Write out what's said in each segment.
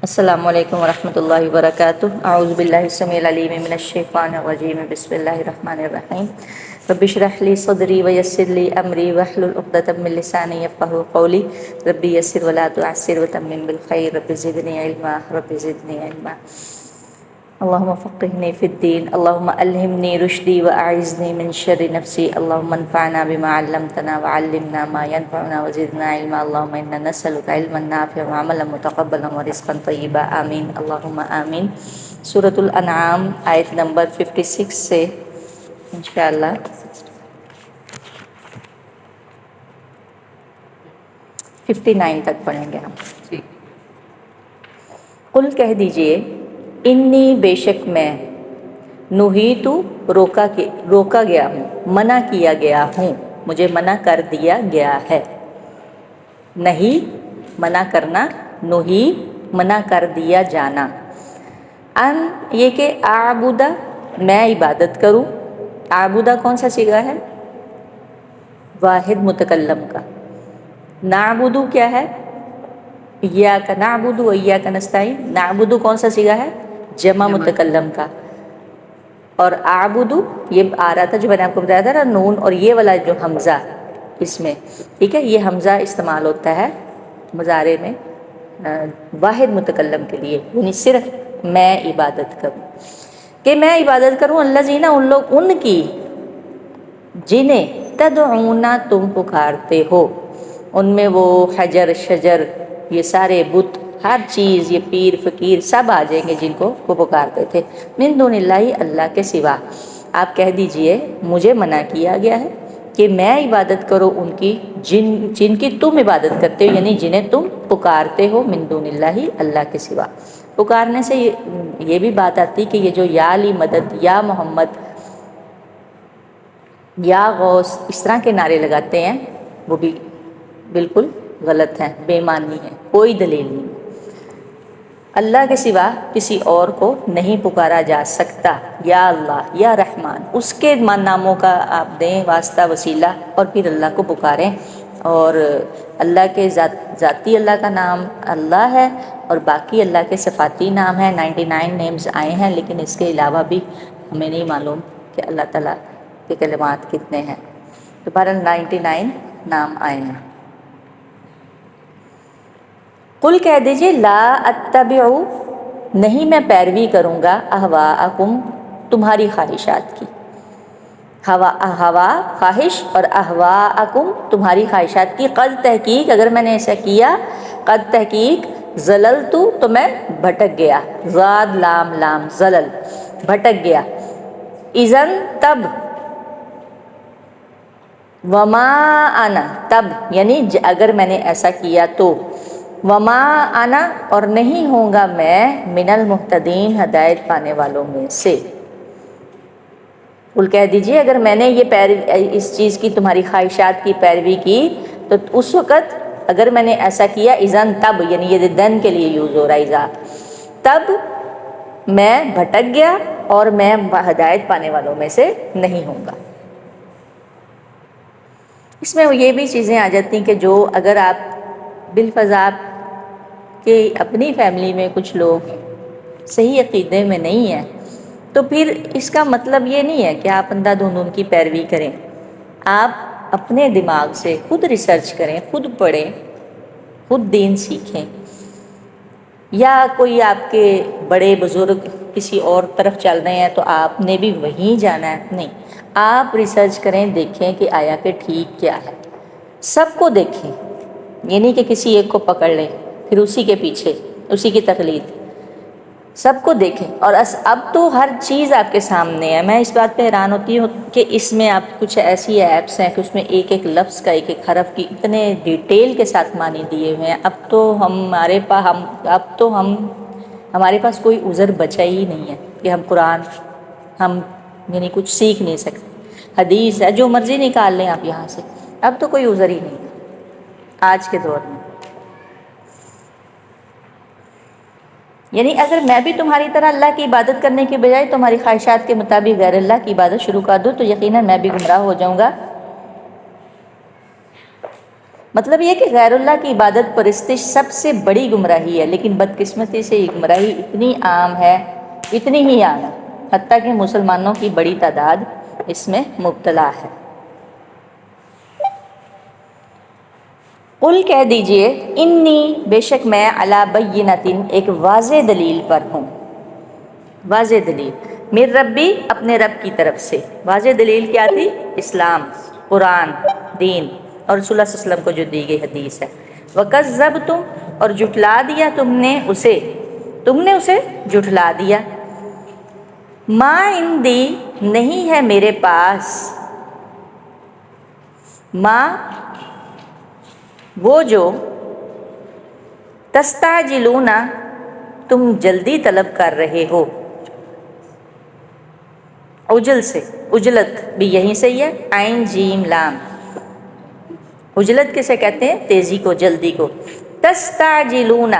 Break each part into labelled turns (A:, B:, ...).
A: السلام علیکم ورحمۃ اللہ وبرکاتہ۔ اعوذ باللہ السمیع العلیم من الشیطان الرجیم، بسم اللہ الرحمن الرحیم۔ رب اشرح لی صدری ویسر لی امری واحلل عقدۃ من لسانی یفقہوا قولی۔ رب یسر ولا تعسر وتمم بالخیر، رب زدنی علما، رب زدنی علما۔ اللہم فقہنی فی الدین، اللہم الہمنی رشدی واعذنی من شر نفسی، اللہم انفعنا بما علمتنا وعلمنا ما ینفعنا وزدنا علما، اللہم انا نسألک علما نافعا وعملا متقبلا ورزقا طیبا، آمین اللہم آمین۔ سورۃ الانعام آیت نمبر 56 سے انشاءاللہ 59 تک پڑھیں گے ہم۔ قل کہہ دیجئے، انی بے شک میں، نہیتو روکا گیا ہوں، منع کیا گیا ہوں، مجھے منع کر دیا گیا ہے۔ نہیں منع کرنا، نہی منع کر دیا جانا۔ ان یہ کہ اعبدہ میں عبادت کروں۔ اعبدہ کون سا صیغہ ہے؟ واحد متکلم کا۔ نعبدو کیا ہے؟ ایاک نعبد و ایاک نستعین۔ نعبدو کون سا صیغہ ہے؟ جمع متکلم کا۔ اور اعبدو یہ آ رہا تھا جو میں نے آپ کو بتایا تھا نا، نون اور یہ والا جو حمزہ اس میں، ٹھیک ہے، یہ حمزہ استعمال ہوتا ہے مضارع میں واحد متکلم کے لیے، یعنی صرف میں عبادت کروں، کہ میں عبادت کروں الذین ان کی، جنہیں تدعونا تم پکارتے ہو۔ ان میں وہ حجر شجر، یہ سارے بت، ہر چیز، یہ پیر فقیر سب آ جائیں گے جن کو وہ پکارتے تھے۔ من دون اللہ، اللہ کے سوا۔ آپ کہہ دیجئے مجھے منع کیا گیا ہے کہ میں عبادت کروں ان کی جن کی تم عبادت کرتے ہو، یعنی جنہیں تم پکارتے ہو، من دون اللہ، اللہ کے سوا۔ پکارنے سے یہ بھی بات آتی کہ یہ جو یا علی مدد، یا محمد، یا غوث، اس طرح کے نعرے لگاتے ہیں، وہ بھی بالکل غلط ہیں، بے معنی ہیں، کوئی دلیل نہیں۔ اللہ کے سوا کسی اور کو نہیں پکارا جا سکتا، یا اللہ یا رحمان، اس کے ناموں کا آپ دیں واسطہ وسیلہ اور پھر اللہ کو پکاریں۔ اور اللہ کے ذاتی اللہ کا نام اللہ ہے، اور باقی اللہ کے صفاتی نام ہیں، 99 نیمز آئے ہیں، لیکن اس کے علاوہ بھی ہمیں نہیں معلوم کہ اللہ تعالیٰ کے کلمات کتنے ہیں، تو بہرحال 99 نام آئے ہیں۔ قل کہہ دیجئے، لا اتبع، نہیں میں پیروی کروں گا، اہواءکم، تمہاری خواہشات کی۔ ہوا خواہش، اور اہواءکم تمہاری خواہشات کی۔ قد تحقیق، اگر میں نے ایسا کیا، قد تحقیق، زللتو تو میں بھٹک گیا، زاد لام لام زلل، بھٹک گیا۔ اذن تب، وما انا تب، یعنی اگر میں نے ایسا کیا تو، وما انا اور نہیں ہوں گا میں، من المہتدین ہدایت پانے والوں میں سے۔ قل کہہ دیجئے اگر میں نے اس چیز کی، تمہاری خواہشات کی پیروی کی، تو اس وقت اگر میں نے ایسا کیا، اذن تب، یعنی یہ دن کے لیے یوز ہو رہا ہے، اذا، تب میں بھٹک گیا اور میں ہدایت پانے والوں میں سے نہیں ہوں گا۔ اس میں یہ بھی چیزیں آ جاتی ہیں کہ جو اگر آپ بالفرض آپ کے اپنی فیملی میں کچھ لوگ صحیح عقیدے میں نہیں ہیں، تو پھر اس کا مطلب یہ نہیں ہے کہ آپ اندھا دھند ان کی پیروی کریں۔ آپ اپنے دماغ سے خود ریسرچ کریں، خود پڑھیں، خود دین سیکھیں، یا کوئی آپ کے بڑے بزرگ کسی اور طرف چل رہے ہیں تو آپ نے بھی وہیں جانا ہے، نہیں، آپ ریسرچ کریں، دیکھیں کہ آیا کہ ٹھیک کیا ہے، سب کو دیکھیں، یہ نہیں کہ کسی ایک کو پکڑ لیں پھر اسی کے پیچھے، اسی کی تقلید، سب کو دیکھیں۔ اور اب تو ہر چیز آپ کے سامنے ہے۔ میں اس بات پہ حیران ہوتی ہوں کہ اس میں آپ کچھ ایسی ایپس ہیں کہ اس میں ایک ایک لفظ کا، ایک ایک حرف کی اتنے ڈیٹیل کے ساتھ معنی دیے ہوئے ہیں۔ اب تو ہمارے پاس کوئی عذر بچا ہی نہیں ہے کہ ہم قرآن یعنی کچھ سیکھ نہیں سکتے۔ حدیث ہے، جو مرضی نکال لیں آپ یہاں سے، اب تو کوئی عذر ہی نہیں ہے آج کے دور میں۔ یعنی اگر میں بھی تمہاری طرح اللہ کی عبادت کرنے کے بجائے تمہاری خواہشات کے مطابق غیر اللہ کی عبادت شروع کر دوں تو یقیناً میں بھی گمراہ ہو جاؤں گا۔ مطلب یہ کہ غیر اللہ کی عبادت پرستش سب سے بڑی گمراہی ہے، لیکن بدقسمتی سے یہ گمراہی اتنی عام ہے، اتنی ہی عام ہے، حتیٰ کہ مسلمانوں کی بڑی تعداد اس میں مبتلا ہے۔ قل کہہ دیجئے انی بے شک میں علی بینۃ ایک واضح دلیل پر ہوں، واضح دلیل من ربی اپنے رب کی طرف سے۔ واضح دلیل کیا تھی؟ اسلام، قرآن، دین اور رسول اللہ صلی اللہ علیہ وسلم کو جو دی گئی حدیث ہے۔ وَكَذَّبْتُمْ اور جھٹلا دیا تم نے اسے جھٹلا دیا۔ ما عندی نہیں ہے میرے پاس، ما وہ جو تستعجلون تم جلدی طلب کر رہے ہو، عجل سے، عجلت بھی یہیں سے ہی ہے، عین جیم لام، عجلت کسے کہتے ہیں؟ تیزی کو، جلدی کو۔ تستعجلون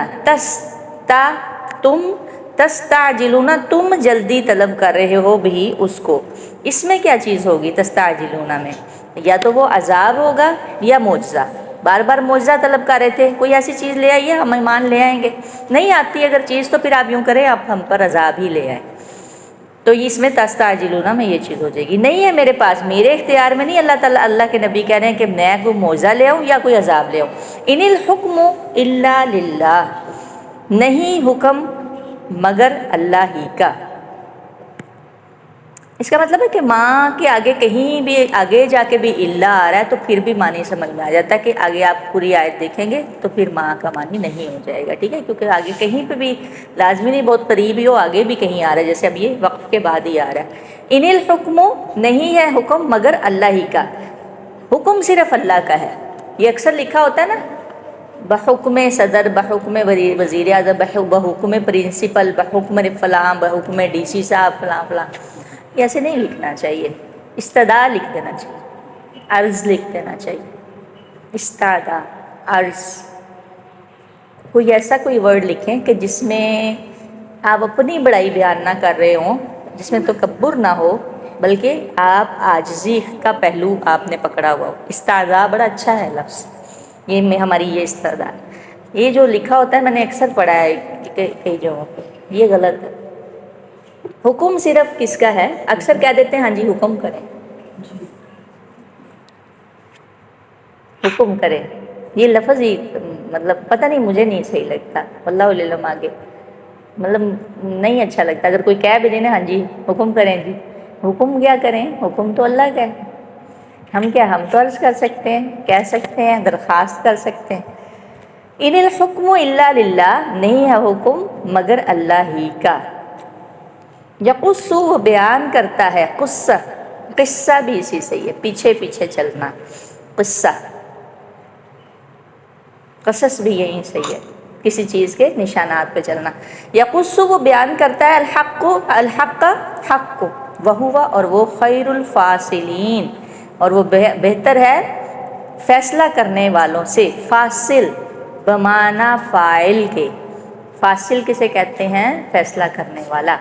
A: تستعجلون تم جلدی طلب کر رہے ہو بھی اس کو، اس میں کیا چیز ہوگی تستعجلون میں؟ یا تو وہ عذاب ہوگا یا معجزہ، بار بار معجزہ طلب کر رہے تھے، کوئی ایسی چیز لے آئیے ہم ایمان لے آئیں گے، نہیں آتی اگر چیز تو پھر آپ یوں کریں آپ ہم پر عذاب ہی لے آئیں، تو اس میں تستعجلون میں یہ چیز ہو جائے گی۔ نہیں ہے میرے پاس، میرے اختیار میں نہیں، اللہ تعالیٰ اللہ کے نبی کہہ رہے ہیں کہ میں کوئی معجزہ لے آؤں یا کوئی عذاب لے آؤں۔ ان الحکم الا للہ نہیں حکم مگر اللہ ہی کا۔ اس کا مطلب ہے کہ ماں کے آگے کہیں بھی آگے جا کے بھی اللہ آ رہا ہے تو پھر بھی معنی سمجھ میں آ جاتا ہے کہ آگے آپ پوری آیت دیکھیں گے تو پھر ماں کا معنی نہیں ہو جائے گا، ٹھیک ہے، کیونکہ آگے کہیں پہ بھی لازمی نہیں بہت قریب ہی ہو، آگے بھی کہیں آ رہا ہے، جیسے اب یہ وقف کے بعد ہی آ رہا ہے۔ ان الحکم نہیں ہے حکم مگر اللہ ہی کا، حکم صرف اللہ کا ہے۔ یہ اکثر لکھا ہوتا ہے نا، بحکم صدر، بحکم وزیر اعظم، بحکم پرنسپل، بحکم فلاں، بحکم ڈی سی صاحب فلاں فلاں، یہ ایسے نہیں لکھنا چاہیے، استدعا لکھ دینا چاہیے، عرض لکھ دینا چاہیے، استدعا، عرض۔ کوئی ایسا کوئی ورڈ لکھیں کہ جس میں آپ اپنی بڑائی بیان نہ کر رہے ہوں، جس میں تکبر نہ ہو، بلکہ آپ عاجزی کا پہلو آپ نے پکڑا ہوا ہو۔ استدعا بڑا اچھا ہے لفظ، یہ میں ہماری یہ استدعا، یہ جو لکھا ہوتا ہے میں نے اکثر پڑھا ہے کئی جگہوں پہ، یہ غلط ہے۔ حکم صرف کس کا ہے؟ اکثر کہہ دیتے ہیں ہاں جی حکم کریں، حکم کریں، یہ لفظ ہی مطلب پتہ نہیں، مجھے نہیں صحیح لگتا، واللہ علم آگے، مطلب نہیں اچھا لگتا۔ اگر کوئی کہہ بھی دینا ہاں جی حکم کریں جی، حکم کیا کریں؟ حکم تو اللہ کا ہے، ہم کیا، ہم تو عرض کر سکتے ہیں، کہہ سکتے ہیں، درخواست کر سکتے ہیں۔ ان الحکم الا للہ نہیں ہے حکم مگر اللہ ہی کا۔ یقص وہ بیان کرتا ہے، قصہ، قصہ بھی اسی سے ہی ہے، پیچھے پیچھے چلنا، قصہ، قصص بھی یہیں سے ہی ہے، کسی چیز کے نشانات پہ چلنا۔ یقص وہ بیان کرتا ہے، الحق، الحق حق کو، وہو اور وہ خیر الفاصلین اور وہ بہتر ہے فیصلہ کرنے والوں سے۔ فاصل بمعنی فاعل کے، فاصل کسے کہتے ہیں؟ فیصلہ کرنے والا،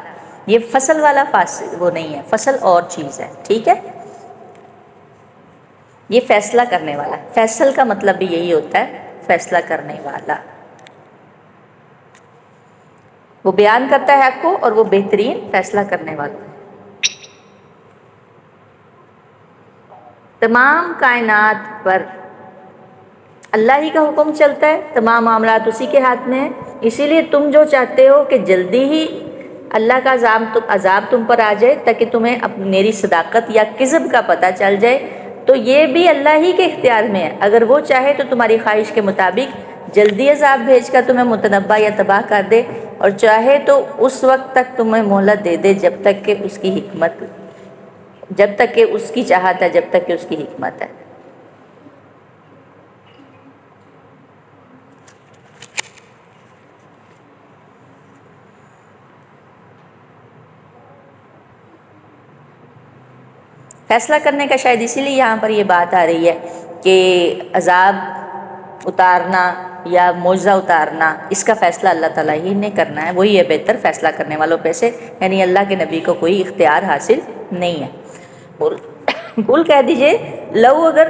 A: یہ فصل والا فاصل وہ نہیں ہے، فصل اور چیز ہے، ٹھیک ہے، یہ فیصلہ کرنے والا، فیصل کا مطلب بھی یہی ہوتا ہے، فیصلہ کرنے والا۔ وہ بیان کرتا ہے حق کو اور وہ بہترین فیصلہ کرنے والا۔ تمام کائنات پر اللہ ہی کا حکم چلتا ہے، تمام معاملات اسی کے ہاتھ میں ہیں، اسی لیے تم جو چاہتے ہو کہ جلدی ہی اللہ کا عذاب تم پر آ جائے تاکہ تمہیں میری صداقت یا کذب کا پتہ چل جائے، تو یہ بھی اللہ ہی کے اختیار میں ہے۔ اگر وہ چاہے تو تمہاری خواہش کے مطابق جلدی عذاب بھیج کر تمہیں متنبہ یا تباہ کر دے، اور چاہے تو اس وقت تک تمہیں مہلت دے دے جب تک کہ اس کی حکمت، جب تک کہ اس کی چاہت ہے، جب تک کہ اس کی حکمت ہے۔ فیصلہ کرنے کا شاید اسی لیے یہاں پر یہ بات آ رہی ہے کہ عذاب اتارنا یا معجزہ اتارنا، اس کا فیصلہ اللہ تعالیٰ ہی نے کرنا ہے، وہی ہے بہتر فیصلہ کرنے والوں پہ سے، یعنی اللہ کے نبی کو کوئی اختیار حاصل نہیں ہے۔ قل کہہ دیجئے لو اگر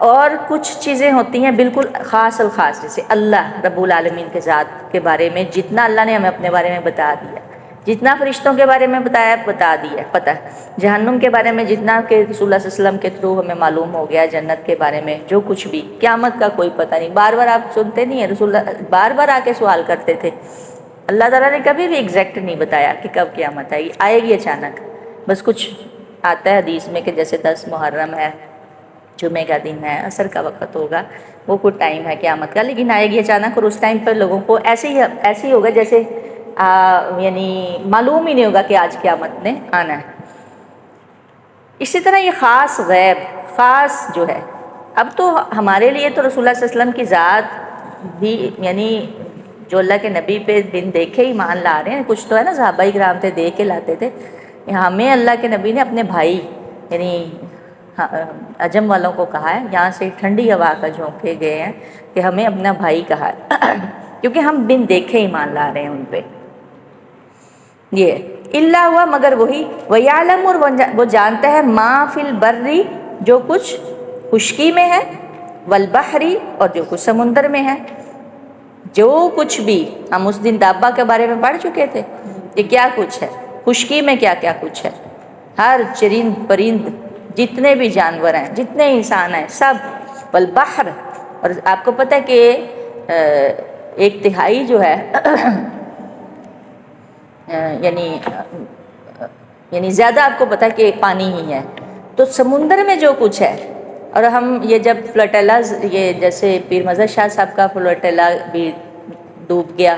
A: اور کچھ چیزیں ہوتی ہیں بالکل خاص الخاص، جیسے اللہ رب العالمین کے ذات کے بارے میں جتنا اللہ نے ہمیں اپنے بارے میں بتا دیا، جتنا فرشتوں کے بارے میں بتایا بتا دیا پتہ، جہنم کے بارے میں جتنا کہ رسول اللہ صلی اللہ علیہ وسلم کے تھرو ہمیں معلوم ہو گیا، جنت کے بارے میں جو کچھ بھی، قیامت کا کوئی پتہ نہیں۔ بار بار آپ سنتے نہیں ہیں رسول اللہ بار بار آ کے سوال کرتے تھے، اللہ تعالیٰ نے کبھی بھی ایگزیکٹ نہیں بتایا کہ کب قیامت آئے گی اچانک، بس کچھ آتا ہے حدیث میں کہ جیسے 10 محرم ہے، جمعے کا دن ہے، عصر کا وقت ہوگا، وہ کچھ ٹائم ہے قیامت کا، لیکن آئے گی اچانک، اور اس ٹائم پر لوگوں کو ایسے ہی ہوگا جیسے یعنی معلوم ہی نہیں ہوگا کہ آج قیامت نے آنا ہے۔ اسی طرح یہ خاص غیب، خاص جو ہے، اب تو ہمارے لیے تو رسول اللہ صلی اللہ علیہ وسلم کی ذات بھی، یعنی جو اللہ کے نبی پہ بن دیکھے ہی مان لا رہے ہیں، کچھ تو ہے نا صحابہ کرام تھے دیکھ کے لاتے تھے، ہمیں اللہ کے نبی نے اپنے بھائی یعنی عجم والوں کو کہا ہے، یہاں سے ٹھنڈی ہوا کا جھونکے گئے ہیں کہ ہمیں اپنا بھائی کہا ہے کیونکہ ہم بن دیکھے ہی مان لا رہے ہیں ان پہ۔ یہ اللہ ہوا مگر وہی، وَيَعْلَمُ، اور وہ جانتا ہے، ما فی البری، جو کچھ خشکی میں ہے، والبحری، اور جو کچھ سمندر میں ہے، جو کچھ بھی ہم اس دن دابا کے بارے میں پڑھ چکے تھے کہ کیا کچھ ہے خشکی میں، کیا کیا کچھ ہے، ہر چرند پرند، جتنے بھی جانور ہیں، جتنے انسان ہیں، سب، والبحر، اور آپ کو پتہ ہے کہ 1/3 جو ہے یعنی زیادہ آپ کو پتہ ہے کہ پانی ہی ہے، تو سمندر میں جو کچھ ہے، اور ہم یہ جب فلوٹیلاز، یہ جیسے پیر مظہر شاہ صاحب کا فلوٹیلا بھی ڈوب گیا،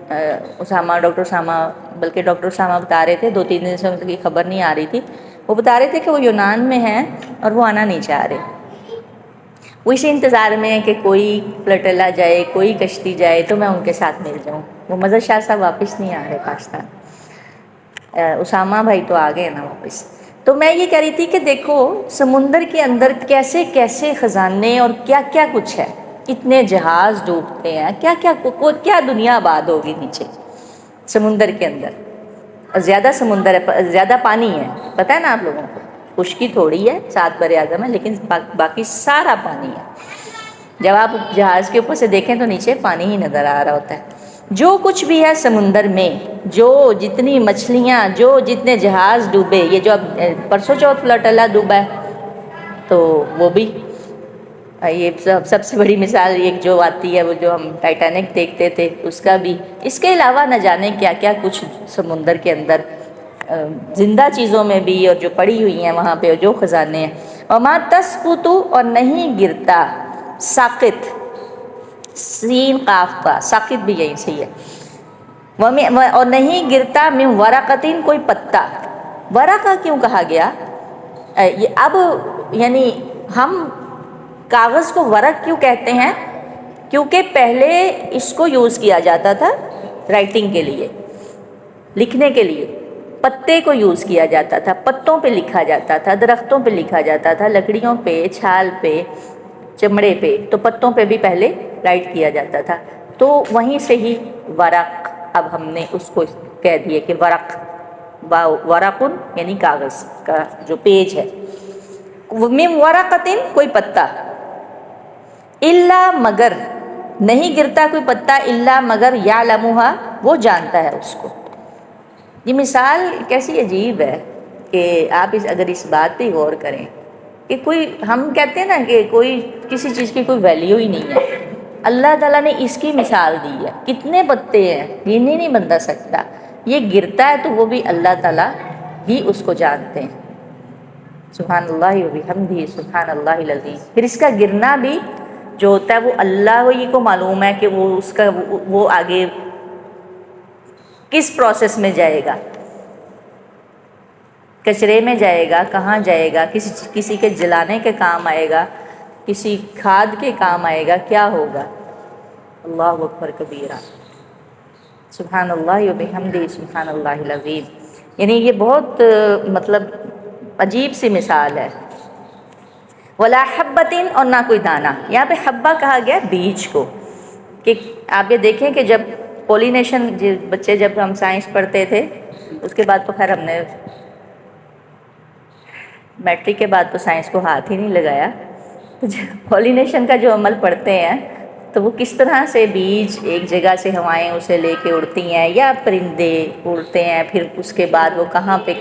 A: ڈاکٹر اسامہ، بلکہ ڈاکٹر اسامہ بتا رہے تھے 2-3 دن سے ان کی خبر نہیں آ رہی تھی، وہ بتا رہے تھے کہ وہ یونان میں ہیں اور وہ آنا نہیں چاہ رہے، وہ اسی انتظار میں ہے کہ کوئی فلوٹیلا جائے، کوئی کشتی جائے تو میں ان کے ساتھ مل جاؤں۔ وہ مظہر شاہ صاحب واپس نہیں آ رہے پاکستان، اسامہ بھائی تو آ گئے نا واپس۔ تو میں یہ کہہ رہی تھی کہ دیکھو سمندر کے اندر کیسے کیسے خزانے اور کیا کیا کچھ ہے، اتنے جہاز ڈوبتے ہیں، کیا دنیا آباد ہوگی نیچے سمندر کے اندر، اور زیادہ سمندر ہے، زیادہ پانی ہے، پتہ ہے نا آپ لوگوں کو، خشکی تھوڑی ہے، 7 بر اعظم ہے، لیکن باقی سارا پانی ہے، جب آپ جہاز کے اوپر سے دیکھیں تو نیچے پانی ہی نظر آ رہا ہوتا ہے۔ جو کچھ بھی ہے سمندر میں، جو جتنی مچھلیاں، جو جتنے جہاز ڈوبے، یہ جو اب پرسوں چوتھ فلوٹیلا ڈوبا ہے تو وہ بھی، یہ سب سے بڑی مثال ایک جو آتی ہے وہ جو ہم ٹائٹینک دیکھتے تھے اس کا بھی، اس کے علاوہ نہ جانے کیا کیا کچھ سمندر کے اندر زندہ چیزوں میں بھی، اور جو پڑی ہوئی ہیں وہاں پہ جو خزانے ہیں۔ وما تسقط، اور نہیں گرتا، ساقط، سین قاف کا ساقط بھی یہی صحیح ہے، اور نہیں گرتا من ورقتن، کوئی پتا، ورقہ کیوں کہا گیا؟ اب یعنی ہم کاغذ کو ورق کیوں کہتے ہیں؟ کیونکہ پہلے اس کو یوز کیا جاتا تھا رائٹنگ کے لیے، لکھنے کے لیے، پتے کو یوز کیا جاتا تھا، پتوں پہ لکھا جاتا تھا، درختوں پہ لکھا جاتا تھا، لکڑیوں پہ، چھال پہ، چمڑے پہ، تو پتوں پہ بھی پہلے رائٹ کیا جاتا تھا، تو وہیں سے ہی ورق، اب ہم نے اس کو کہہ دیے کہ ورق، ورقن یعنی کاغذ کا جو پیج ہے، من ورقتن، کوئی پتا، الا، مگر، نہیں گرتا کوئی پتا، الا، مگر، یعلمھا، وہ جانتا ہے اس کو۔ یہ مثال کیسی عجیب ہے کہ آپ اگر اس بات پہ غور کریں کہ کوئی، ہم کہتے ہیں نا کہ کوئی کسی چیز کی کوئی ویلیو ہی نہیں ہے، اللہ تعالیٰ نے اس کی مثال دی ہے، کتنے پتے ہیں گن ہی نہیں بندہ سکتا، یہ گرتا ہے تو وہ بھی اللہ تعالیٰ ہی اس کو جانتے ہیں، سبحان اللہ و بحمدہ، سبحان اللہ العظیم۔ پھر اس کا گرنا بھی جو ہوتا ہے وہ اللہ ہی کو معلوم ہے کہ وہ اس کا وہ آگے کس پروسیس میں جائے گا، کچرے میں جائے گا، کہاں جائے گا، کسی کے جلانے کے کام آئے گا، کسی کھاد کے کام آئے گا، کیا ہوگا؟ اللہ اکبر کبیرہ، سبحان اللہ و بحمدہ، سبحان اللہ العظیم۔ یعنی یہ بہت مطلب عجیب سی مثال ہے۔ ولا حبتن، اور نہ کوئی دانہ، یہاں پہ حبہ کہا گیا بیج کو، کہ آپ یہ دیکھیں کہ جب پولینیشن، بچے جب ہم سائنس پڑھتے تھے، اس کے بعد تو خیر ہم نے میٹرک کے بعد تو سائنس کو ہاتھ ہی نہیں لگایا، پولینیشن کا جو عمل پڑھتے ہیں تو وہ کس طرح سے بیج ایک جگہ سے ہوائیں اسے لے کے اڑتی ہیں یا پرندے اڑتے ہیں، پھر اس کے بعد وہ کہاں پہ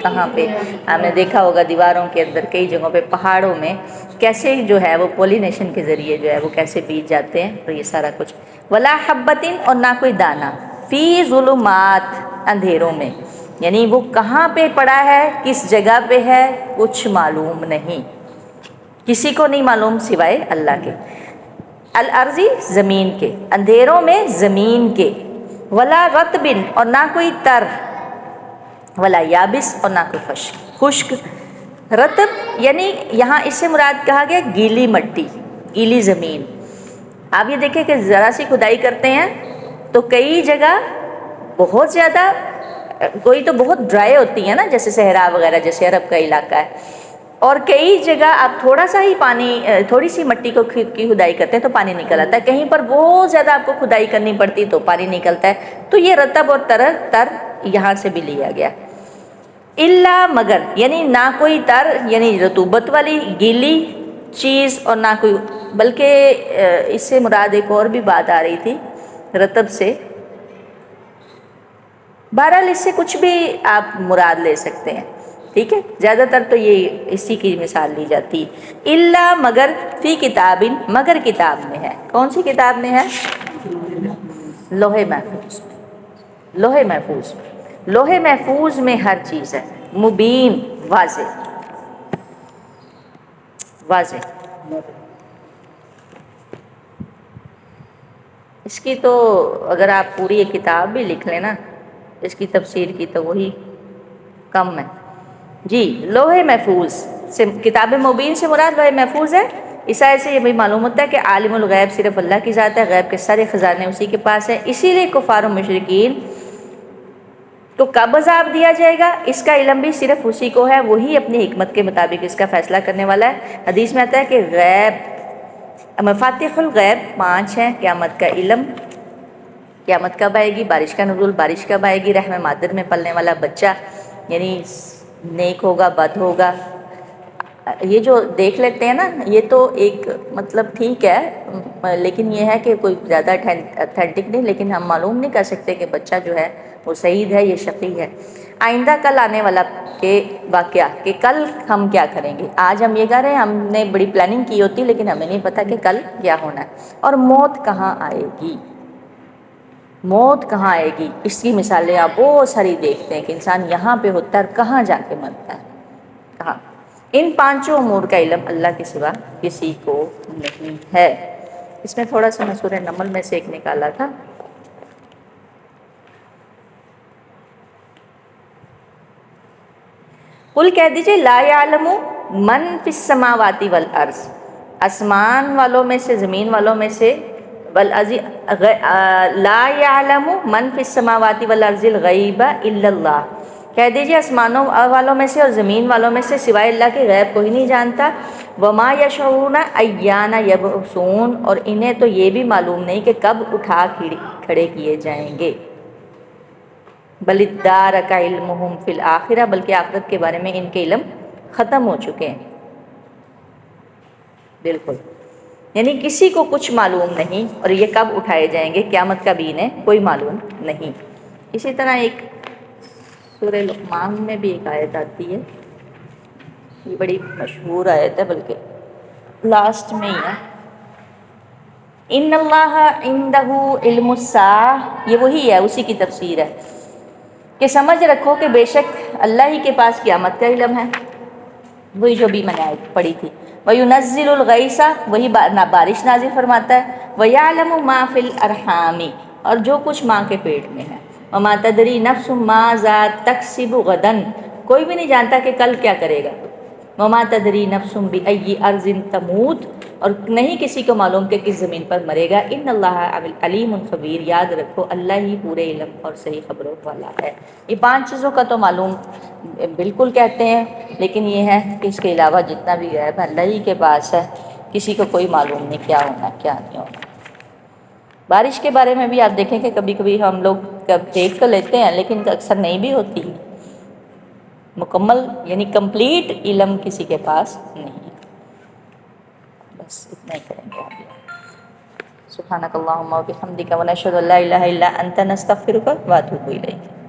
A: ہم نے دیکھا ہوگا دیواروں کے اندر کئی جگہوں پہ پہاڑوں میں کیسے جو ہے وہ پولینیشن کے ذریعے جو ہے وہ کیسے بیج جاتے ہیں، اور یہ سارا کچھ ولا حبتن، اور نہ کوئی دانہ فی ظلمات، اندھیروں میں، یعنی وہ کہاں پہ پڑا ہے کس جگہ پہ ہے کچھ معلوم نہیں، کسی کو نہیں معلوم سوائے اللہ کے، الارضی، زمین کے، اندھیروں میں زمین کے، ولا رطبن، اور نہ کوئی تر، ولا یابس، اور نہ کوئی خشک۔ رطب یعنی یہاں اس سے مراد کہا گیا گیلی مٹی، گیلی زمین۔ آپ یہ دیکھیں کہ ذرا سی کھدائی کرتے ہیں تو کئی جگہ بہت زیادہ، کوئی تو بہت ڈرائی ہوتی ہے نا، جیسے صحرا وغیرہ، جیسے عرب کا علاقہ ہے، اور کئی جگہ آپ تھوڑا سا ہی پانی، تھوڑی سی مٹی کو کی کھدائی کرتے ہیں تو پانی نکل آتا ہے، کہیں پر بہت زیادہ آپ کو کھدائی کرنی پڑتی تو پانی نکلتا ہے، تو یہ رطب اور تر یہاں سے بھی لیا گیا۔ الا، مگر، یعنی نہ کوئی تر یعنی رطوبت والی گیلی چیز، اور نہ کوئی، بلکہ اس سے مراد ایک اور بھی بات آ رہی تھی رطب سے، بہرحال اس سے کچھ بھی آپ مراد لے سکتے ہیں، ٹھیک ہے، زیادہ تر تو یہ اسی کی مثال لی جاتی، الا، مگر، فی کتابن، مگر کتاب میں ہے، کون سی کتاب میں ہے؟ لوح محفوظ میں، لوح محفوظ میں، لوح محفوظ میں ہر چیز ہے، مبین، واضح، واضح۔ اس کی تو اگر آپ پوری ایک کتاب بھی لکھ لیں نا اس کی تفسیر کی تو وہی کم ہے جی۔ لوح محفوظ سے، کتاب مبین سے مراد لوح محفوظ ہے۔ اس آیت سے یہ بھی معلوم ہوتا ہے کہ عالم الغیب صرف اللہ کی ذات ہے، غیب کے سارے خزانے اسی کے پاس ہیں، اسی لیے کفار و مشرکین تو کب عذاب دیا جائے گا اس کا علم بھی صرف اسی کو ہے، وہی اپنی حکمت کے مطابق اس کا فیصلہ کرنے والا ہے۔ حدیث میں آتا ہے کہ غیب، مفاتیح الغیب 5 ہیں، قیامت کا علم، قیامت کب آئے گی، بارش کا نزول، بارش کب آئے گی، رحم مادر میں پلنے والا بچہ، یعنی نیک ہوگا بد ہوگا، یہ جو دیکھ لیتے ہیں نا یہ تو ایک مطلب ٹھیک ہے، لیکن یہ ہے کہ کوئی زیادہ اتھینٹک نہیں، لیکن ہم معلوم نہیں کر سکتے کہ بچہ جو ہے وہ سعید ہے یا شقی ہے۔ آئندہ کل آنے والا کے واقعہ کہ کل ہم کیا کریں گے، آج ہم یہ کر رہے ہیں، ہم نے بڑی پلاننگ کی ہوتی لیکن ہمیں نہیں پتہ کہ کل کیا ہونا ہے، اور موت کہاں آئے گی، موت کہاں آئے گی، اس کی مثالیں آپ بہت ساری دیکھتے ہیں کہ انسان یہاں پہ ہوتا ہے اور کہاں جا کے مرتا ہے، کہاں۔ ان 5 امور کا علم اللہ کے سوا کسی کو نہیں ہے۔ اس میں تھوڑا سا میں سورہ نمل میں سے ایک نکالا تھا، قل کہہ دیجئے لا یعلم من فی السماوات والارض، آسمان والوں میں سے، زمین والوں میں سے، لا یعلم من فی السماوات والارض الغیب الا اللہ، کہہ دیجئے آسمانوں والوں میں سے اور زمین والوں میں سے سوائے اللہ کے غیب کوئی نہیں جانتا، وما یشعرون ایان یبعثون، اور انہیں تو یہ بھی معلوم نہیں کہ کب اٹھا کھڑے کیے جائیں گے، بل ادارک علمہم فی الآخرہ، بلکہ آخرت کے بارے میں ان کے علم ختم ہو چکے ہیں، بالکل، یعنی کسی کو کچھ معلوم نہیں، اور یہ کب اٹھائے جائیں گے قیامت کا بھی انہیں کوئی معلوم نہیں۔ اسی طرح ایک سورہ لقمان میں بھی ایک آیت آتی ہے، یہ بڑی مشہور آیت ہے، بلکہ لاسٹ میں ہی ہے، ان اللہ عندہ علم الساعہ، یہ وہی ہے، اسی کی تفسیر ہے کہ سمجھ رکھو کہ بے شک اللہ ہی کے پاس قیامت کا علم ہے، وہی جو بھی میں نے آیت پڑھی تھی، وَيُنَزِّلُ الْغَيْثَ، وہی بارش نازل فرماتا ہے، وَيَعْلَمُ مَا فِي الْأَرْحَامِ، اور جو کچھ ماں کے پیٹ میں ہے، وَمَا تَدْرِي نَفْسٌ مَاذَا تَكْسِبُ غَدًا، کوئی بھی نہیں جانتا کہ کل کیا کرے گا، وَمَا تَدْرِي نَفْسٌ بِأَيِّ أَرْضٍ تَمُوتُ، اور نہیں کسی کو معلوم کہ کس زمین پر مرے گا، ان اللہ علیم خبیر، یاد رکھو اللہ ہی پورے علم اور صحیح خبروں والا ہے۔ یہ 5 چیزوں کا تو معلوم بالکل کہتے ہیں، لیکن یہ ہے کہ اس کے علاوہ جتنا بھی غیب ہے اللہ ہی کے پاس ہے، کسی کو کوئی معلوم نہیں کیا ہونا کیا نہیں ہونا۔ بارش کے بارے میں بھی آپ دیکھیں کہ کبھی کبھی ہم لوگ دیکھ تو لیتے ہیں لیکن اکثر نہیں بھی ہوتی، مکمل یعنی کمپلیٹ علم کسی کے پاس نہیں ہے۔ بس اتنا ہی کریں گے آپ یہاں. سبحانک اللہم و بحمدک و نشہد ان لا الہ الا انت نستغفرک و اتوب الیک.